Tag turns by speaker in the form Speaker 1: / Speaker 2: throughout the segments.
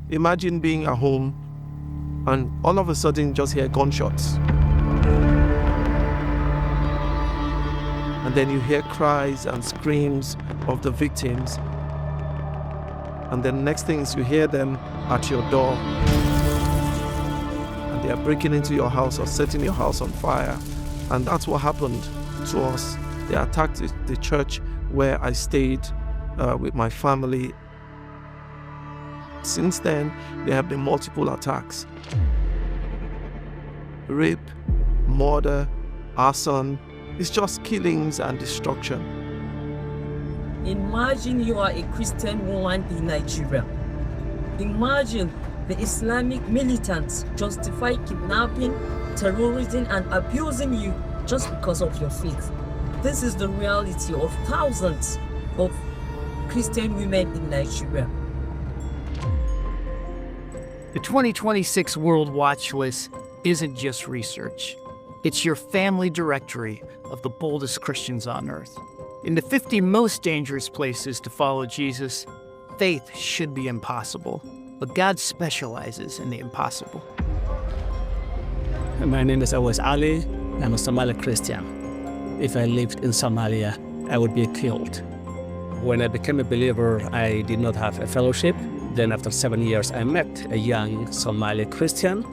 Speaker 1: Imagine being at home and all of a sudden just hear gunshots. And then you hear cries and screams of the victims. And then next thing is you hear them at your door. And they are breaking into your house or setting your house on fire. And that's what happened to us. They attacked the church where I stayed with my family. Since then, there have been multiple attacks. Rape, murder, arson. It's just killings and destruction.
Speaker 2: Imagine you are a Christian woman in Nigeria. Imagine the Islamic militants justify kidnapping, terrorism, and abusing you just because of your faith. This is the reality of thousands of Christian women in Nigeria.
Speaker 3: The 2026 World Watch List isn't just research. It's your family directory of the boldest Christians on earth. In the 50 most dangerous places to follow Jesus, faith should be impossible, but God specializes in the impossible.
Speaker 4: My name is Awais Ali. I'm a Somali Christian. If I lived in Somalia, I would be killed. When I became a believer, I did not have a fellowship. Then after 7 years, I met a young Somali Christian,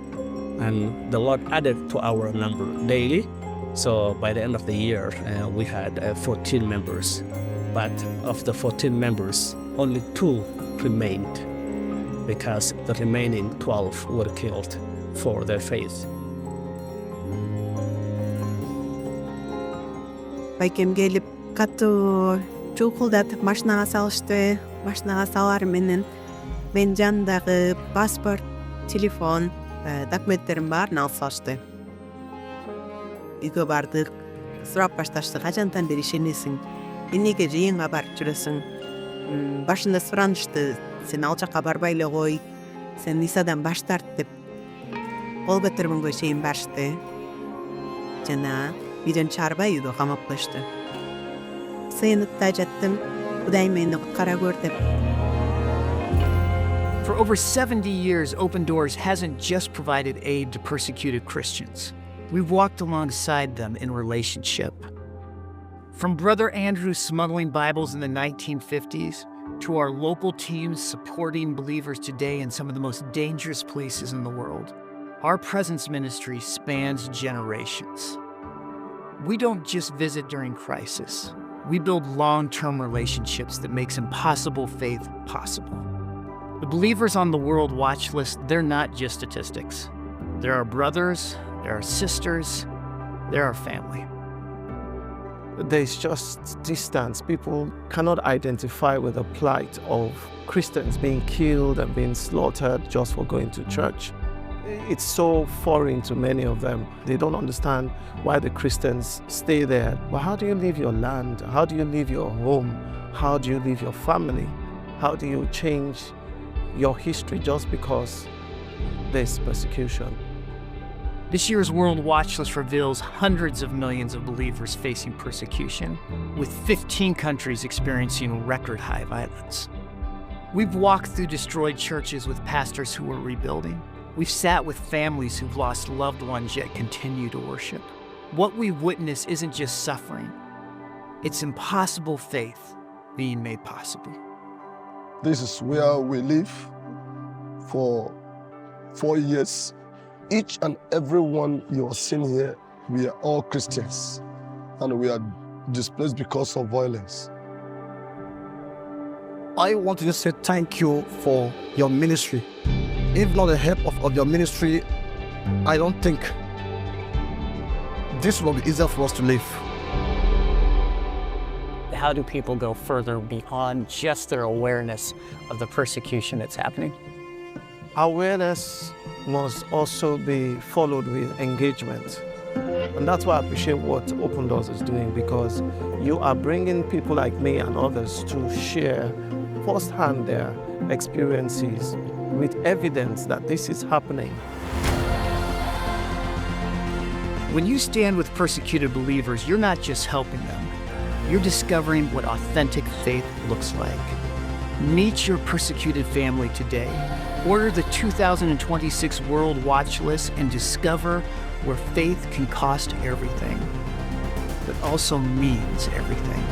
Speaker 4: and the Lord added to our number daily. So by the end of the year, we had 14 members. But of the 14 members, only 2 remained because the remaining 12 were killed for their faith.
Speaker 5: Байкем келип катуу чукулдатып машинага салышты. Машинага салар менен мен жанындагы паспорт, телефон, документтерим баарын алып салышты. Үйгө бардык, сурап башташты, качантан бери ишенесиң, эмнеге жыйынга барып жүрөсүң? Башында суранышты, сен ал жакка барбай эле кой, сен Исадан баш тарт деп. Кол көтөрмөнгө чейин барышты. Жана үйдөн чыгарбай үйгө камап коюшту. Сыйынытта жаттым, Кудай мени куткара көр деп.
Speaker 3: For over 70 years, Open Doors hasn't just provided aid to persecuted Christians. We've walked alongside them in relationship. From Brother Andrew smuggling Bibles in the 1950s to our local teams supporting believers today in some of the most dangerous places in the world, our presence ministry spans generations. We don't just visit during crisis. We build long-term relationships that makes impossible faith possible. The believers on the World Watch List, they're not just statistics. They're our brothers, they're our sisters, they're our family.
Speaker 1: There's just distance. People cannot identify with the plight of Christians being killed and being slaughtered just for going to church. It's so foreign to many of them. They don't understand why the Christians stay there. But how do you leave your land? How do you leave your home? How do you leave your family? How do you change your history just because there's persecution?
Speaker 3: This year's World Watch List reveals hundreds of millions of believers facing persecution, with 15 countries experiencing record high violence. We've walked through destroyed churches with pastors who are rebuilding. We've sat with families who've lost loved ones yet continue to worship. What we witness isn't just suffering, it's impossible faith being made possible.
Speaker 6: This is where we live for 4 years. Each and every one you are seeing here, we are all Christians, and we are displaced because of violence.
Speaker 7: I want to just say thank you for your ministry. If not the help of your ministry, I don't think this will be easier for us to live.
Speaker 8: How do people go further beyond just their awareness of the persecution that's happening?
Speaker 1: Awareness must also be followed with engagement. And that's why I appreciate what Open Doors is doing, because you are bringing people like me and others to share firsthand their experiences with evidence that this is happening.
Speaker 3: When you stand with persecuted believers, you're not just helping them. You're discovering what authentic faith looks like. Meet your persecuted family today. Order the 2026 World Watch List and discover where faith can cost everything, but also means everything.